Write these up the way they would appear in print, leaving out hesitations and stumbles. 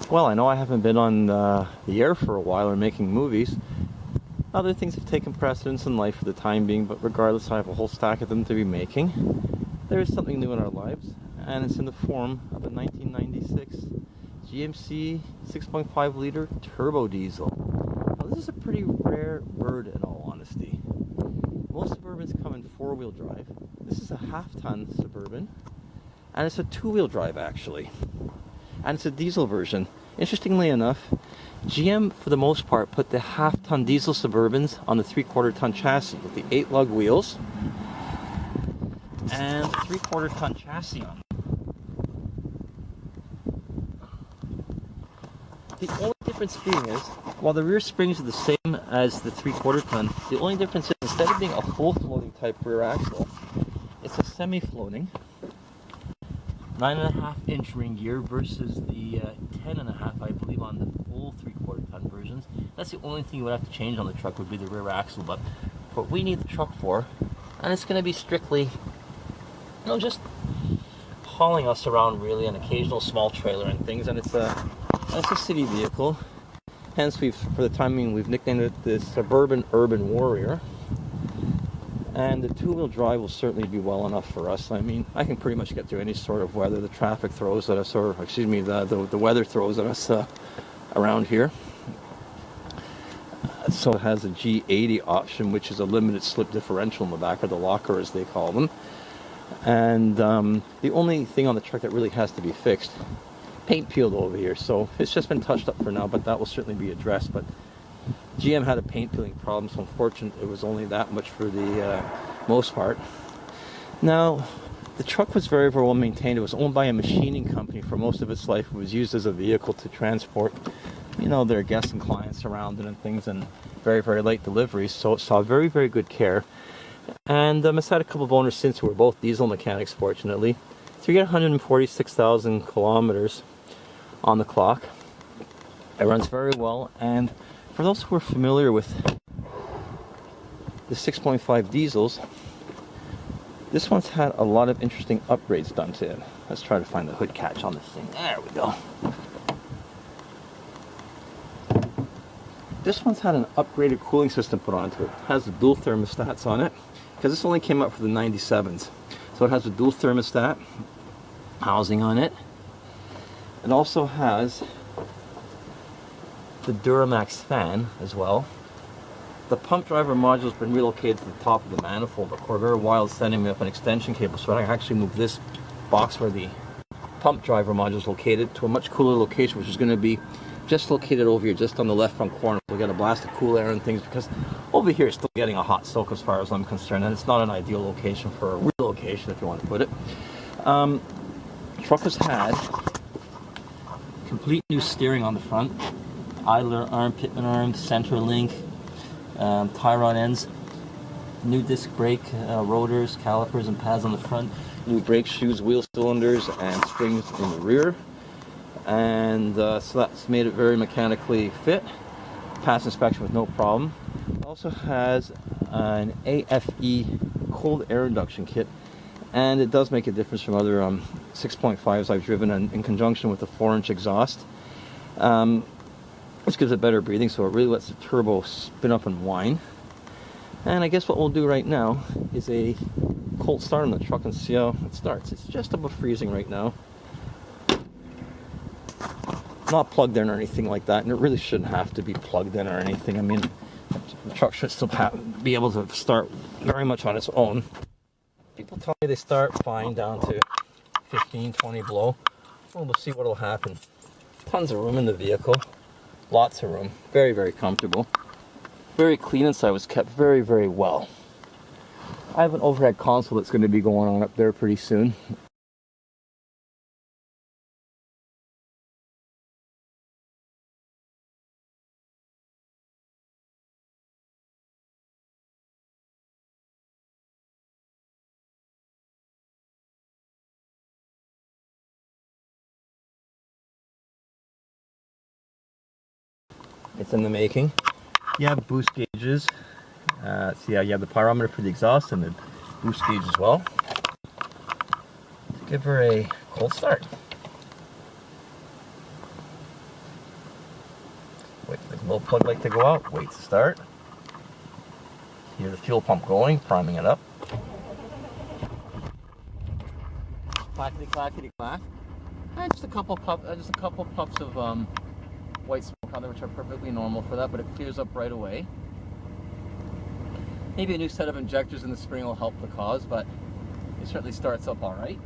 Well, I know I haven't been on the air for a while or making movies. Other things have taken precedence in life for the time being, but regardless, I have a whole stack of them to be making. There is something new in our lives, and it's in the form of a 1996 GMC 6.5 liter turbo diesel. Now, this is a pretty rare bird in all honesty. Most Suburbans come in four-wheel drive. This is a half-ton Suburban, and it's a two-wheel drive actually. And it's a diesel version. Interestingly enough, GM for the most part put the half-ton diesel Suburbans on the 3/4-ton chassis with the 8-lug wheels and the 3/4-ton chassis on them. The only difference being is, while the rear springs are the same as the 3/4-ton, the only difference is instead of being a full floating type rear axle, it's a semi-floating 9.5-inch ring gear versus the 10.5, I believe, on the full 3/4-ton versions. That's the only thing you would have to change on the truck would be the rear axle, but what we need the truck for, and it's going to be strictly, you know, just hauling us around really, an occasional small trailer and things, and it's a city vehicle. Hence, for the time being, we've nicknamed it the Suburban Urban Warrior. And the two-wheel drive will certainly be well enough for us. I mean, I can pretty much get through any sort of weather the traffic throws at us, or excuse me, the weather throws at us around here. So it has a G80 option, which is a limited slip differential in the back, or the locker as they call them. And the only thing on the truck that really has to be fixed, paint peeled over here. So it's just been touched up for now, but that will certainly be addressed. But GM had a paint peeling problem, so unfortunately it was only that much for the most part. Now, the truck was very, very well maintained. It was owned by a machining company for most of its life. It was used as a vehicle to transport, you know, their guests and clients around it and things, and very, very late deliveries. So it saw very, very good care. And it's had a couple of owners since who were both diesel mechanics, fortunately. 346,000 kilometers on the clock. It runs very well, and for those who are familiar with the 6.5 diesels, this one's had a lot of interesting upgrades done to it. Let's try to find the hood catch on this thing. There we go. This one's had an upgraded cooling system put onto it. It has the dual thermostats on it, because this only came out for the 97s. So it has a dual thermostat housing on it. It also has the Duramax fan as well. The pump driver module has been relocated to the top of the manifold, but for a very while sending me up an extension cable, so I actually moved this box where the pump driver module is located to a much cooler location, which is going to be just located over here, just on the left front corner. We'll get a blast of cool air and things, because over here it's still getting a hot soak as far as I'm concerned, and it's not an ideal location for a relocation, if you want to put it. The truck has had complete new steering on the front. Idler arm, pitman arm, center link, tie rod ends, new disc brake rotors, calipers and pads on the front, new brake shoes, wheel cylinders and springs in the rear, and so that's made it very mechanically fit. Passed inspection with no problem. It also has an AFE cold air induction kit, and it does make a difference from other 6.5s I've driven in conjunction with the 4-inch exhaust. Which gives it better breathing, so it really lets the turbo spin up and whine. And I guess what we'll do right now is a cold start on the truck and see how it starts. It's just above freezing right now. Not plugged in or anything like that, and it really shouldn't have to be plugged in or anything. I mean, the truck should still be able to start very much on its own. People tell me they start fine down to 15, 20 below. Well, we'll see what will happen. Tons of room in the vehicle. Lots of room. Very, very comfortable. Very clean inside. Was kept very, very well. I have an overhead console that's going to be going on up there pretty soon. It's in the making. You have boost gauges. So yeah, you have the pyrometer for the exhaust and the boost gauge as well. Let's give her a cold start. Wait for the glow plug light to go out. Wait to start. Hear the fuel pump going, priming it up. Clackety clackety clack. And just a couple puffs of white smoke on there, which are perfectly normal for that, but it clears up right away. Maybe a new set of injectors in the spring will help the cause, but it certainly starts up all right.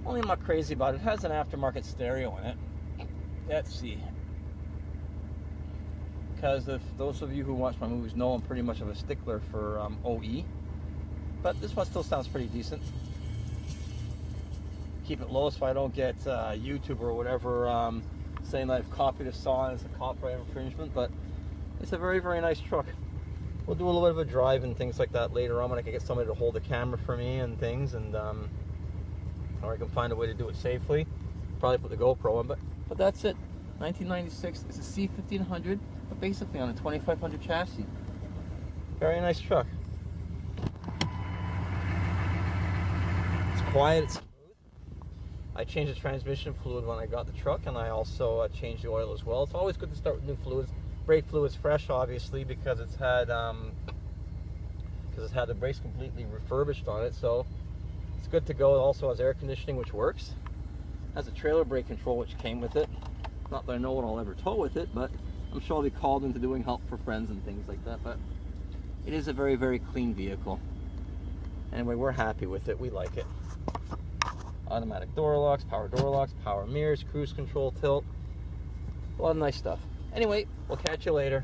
Only I'm not crazy about it. It has an aftermarket stereo in it. Let's see. Because if those of you who watch my movies know I'm pretty much of a stickler for OE. But this one still sounds pretty decent. Keep it low so I don't get YouTube or whatever saying that I've copied a song as a copyright infringement, but it's a very, very nice truck. We'll do a little bit of a drive and things like that later on when I can get somebody to hold the camera for me and things, and or I can find a way to do it safely. Probably put the GoPro on, but that's it. 1996. It's a C1500, but basically on a 2500 chassis. Very nice truck. It's quiet. It's smooth. I changed the transmission fluid when I got the truck, and I also changed the oil as well. It's always good to start with new fluids. Brake fluid's fresh, obviously, because it's had the brakes completely refurbished on it, so it's good to go. It also has air conditioning, which works. Has a trailer brake control, which came with it. Not that I know what I'll ever tow with it, but I'm sure I'll be called into doing help for friends and things like that. But it is a very, very clean vehicle. Anyway, we're happy with it. We like it. Automatic door locks, power mirrors, cruise control, tilt. A lot of nice stuff. Anyway, we'll catch you later.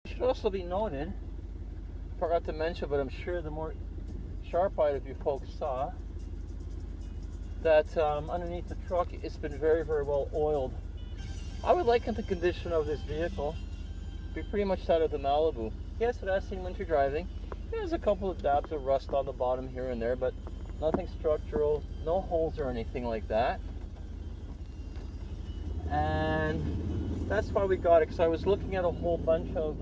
It should also be noted, forgot to mention, but I'm sure the more sharp-eyed of you folks saw, that underneath the truck it's been very, very well oiled. I would liken the condition of this vehicle be pretty much that of the Malibu. Yes, it has seen winter driving. There's a couple of dabs of rust on the bottom here and there, but nothing structural, no holes or anything like that. And that's why we got it, because I was looking at a whole bunch of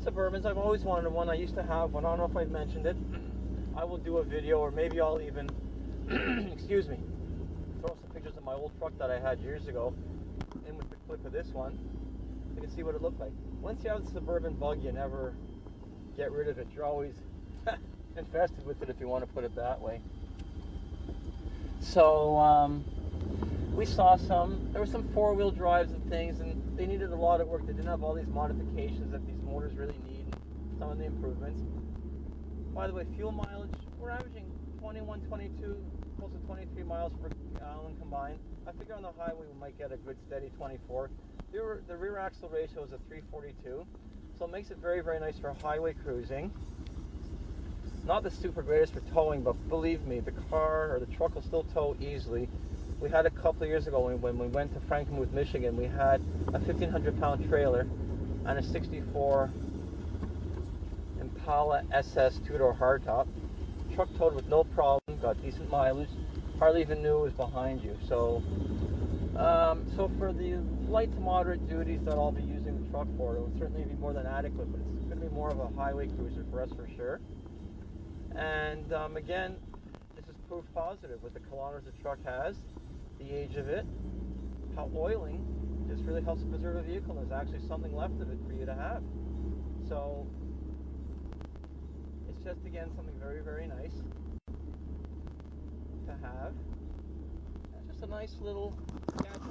Suburbans. I've always wanted one. I used to have one. I don't know if I've mentioned it. I will do a video, or maybe I'll even excuse me, throw some pictures of my old truck that I had years ago in with the clip of this one. You can see what it looked like. Once you have the Suburban bug, you never get rid of it. You're always infested with it, if you want to put it that way. So we saw there were some four-wheel drives and things, and they needed a lot of work. They didn't have all these modifications that these motors really need, some of the improvements. By the way, fuel mileage, we're averaging 21, 22, close to 23 miles per gallon combined. I figure on the highway we might get a good steady 24. The rear axle ratio is a 342, so it makes it very, very nice for highway cruising. Not the super greatest for towing, but believe me, the car or the truck will still tow easily. We had a couple of years ago when we went to Frankenmuth, Michigan, we had a 1,500-pound trailer and a 64 Impala SS two-door hardtop. Truck towed with no problem, got decent mileage, hardly even knew it was behind you. So, so for the light to moderate duties that I'll be using the truck for, it will certainly be more than adequate, but it's going to be more of a highway cruiser for us for sure. And again, this is proof positive with the kilometers the truck has, the age of it, how oiling just really helps to preserve a vehicle. There's actually something left of it for you to have. So it's just, again, something very, very nice to have. It's just a nice little gadget.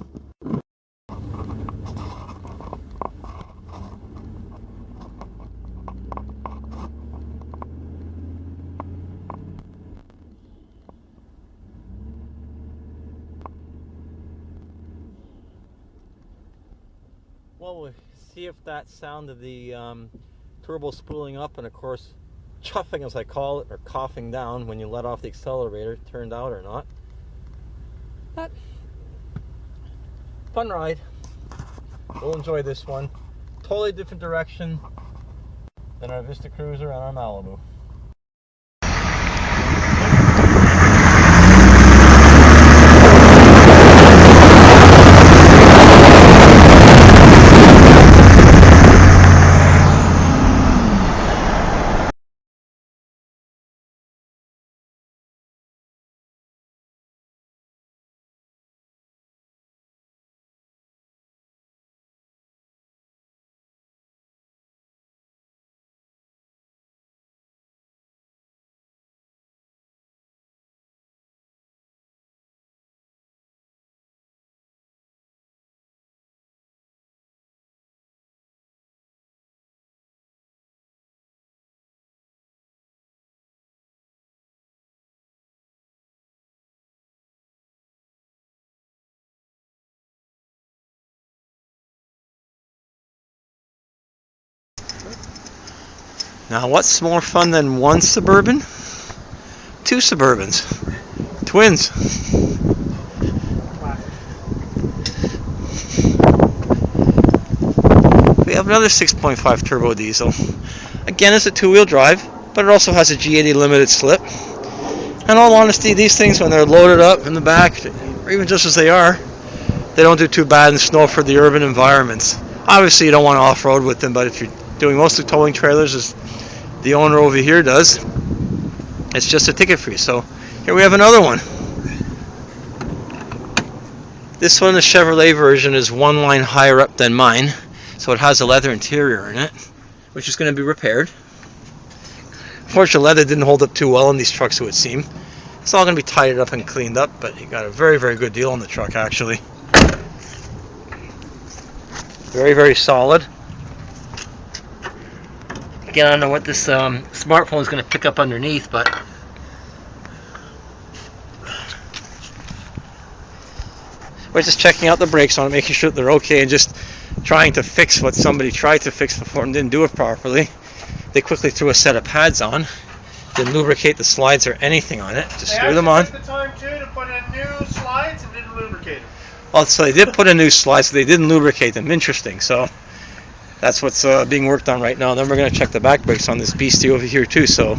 Well, we'll see if that sound of the turbo spooling up and, of course, chuffing, as I call it, or coughing down when you let off the accelerator turned out or not. But fun ride. We'll enjoy this one. Totally different direction than our Vista Cruiser and our Malibu. Now, what's more fun than one Suburban? Two Suburbans. Twins. We have another 6.5 turbo diesel. Again, it's a two-wheel drive, but it also has a G80 limited slip. In all honesty, these things, when they're loaded up in the back, or even just as they are, they don't do too bad in snow for the urban environments. Obviously, you don't want to off-road with them, but if you're doing mostly towing trailers, as the owner over here does, it's just a ticket for you. So here we have another one. This one, the Chevrolet version, is one line higher up than mine, so it has a leather interior in it, which is going to be repaired. Unfortunately, leather didn't hold up too well in these trucks, it would seem. It's all going to be tidied up and cleaned up, but you got a very, very good deal on the truck, actually. Very, very solid. Again, I don't know what this smartphone is going to pick up underneath, but we're just checking out the brakes on it, making sure that they're okay, and just trying to fix what somebody tried to fix before and didn't do it properly. They quickly threw a set of pads on, didn't lubricate the slides or anything on it, just threw them on. They took the time too to put in new slides and didn't lubricate them. Oh, so they did put in new slides, so they didn't lubricate them. Interesting. So that's what's being worked on right now. Then we're going to check the back brakes on this beastie over here too. So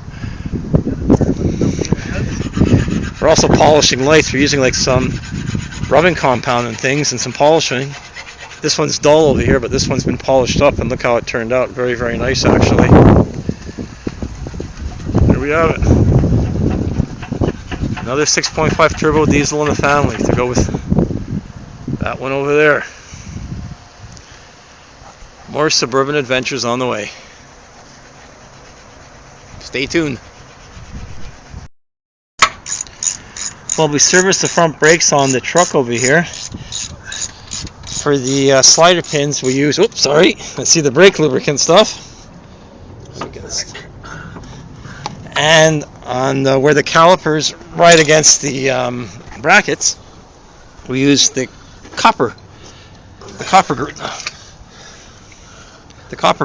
we're also polishing lights. We're using like some rubbing compound and things and some polishing. This one's dull over here, but this one's been polished up, and look how it turned out. Very, very nice, actually. There we have it. Another 6.5 turbo diesel in the family to go with that one over there. More Suburban adventures on the way. Stay tuned. Well, we serviced the front brakes on the truck over here. For the slider pins, we use, oops, sorry, let's see the brake lubricant stuff. And on where the calipers right against the brackets, we use the copper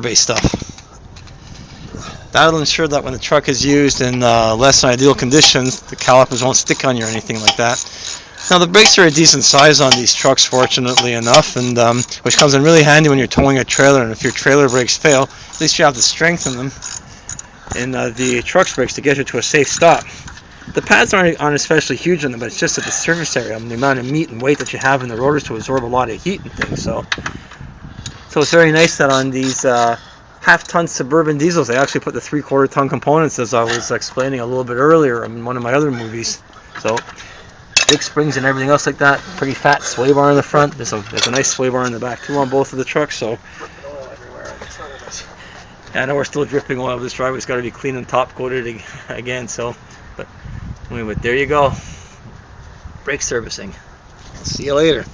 based stuff. That'll ensure that when the truck is used in less than ideal conditions, the calipers won't stick on you or anything like that. Now the brakes are a decent size on these trucks, fortunately enough, and which comes in really handy when you're towing a trailer, and if your trailer brakes fail, at least you have to strengthen them in the truck's brakes to get you to a safe stop. The pads aren't especially huge on them, but it's just at the surface area, the amount of meat and weight that you have in the rotors to absorb a lot of heat and things. So it's very nice that on these half-ton Suburban diesels, they actually put the 3/4-ton components, as I was explaining a little bit earlier in one of my other movies. So big springs and everything else like that. Pretty fat sway bar in the front. There's a nice sway bar in the back too on both of the trucks. So I know we're still dripping oil. This driveway's got to be clean and top coated again. So, but anyway, there you go. Brake servicing. See you later.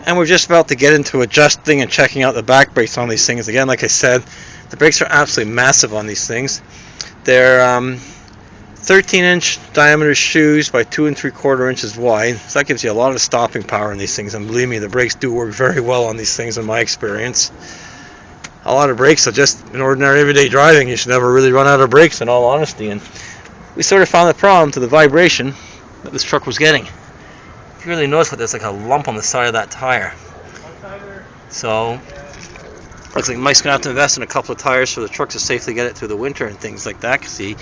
And we're just about to get into adjusting and checking out the back brakes on these things. Again, like I said, the brakes are absolutely massive on these things. They're 13-inch diameter shoes by 2 3/4 inches wide. So that gives you a lot of stopping power in these things. And believe me, the brakes do work very well on these things in my experience. A lot of brakes are just in ordinary everyday driving. You should never really run out of brakes, in all honesty. And we sort of found the problem to the vibration that this truck was getting. If you really notice that there's like a lump on the side of that tire. So looks like Mike's gonna have to invest in a couple of tires for the truck to safely get it through the winter and things like that, because he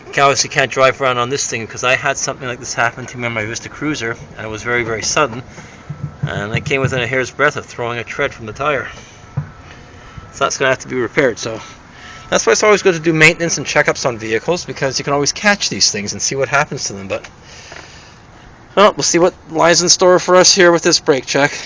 obviously can't drive around on this thing, because I had something like this happen to me on my Vista Cruiser, and it was very, very sudden, and I came within a hair's breadth of throwing a tread from the tire. So that's gonna have to be repaired. So that's why it's always good to do maintenance and checkups on vehicles, because you can always catch these things and see what happens to them. But well, we'll see what lies in store for us here with this brake check.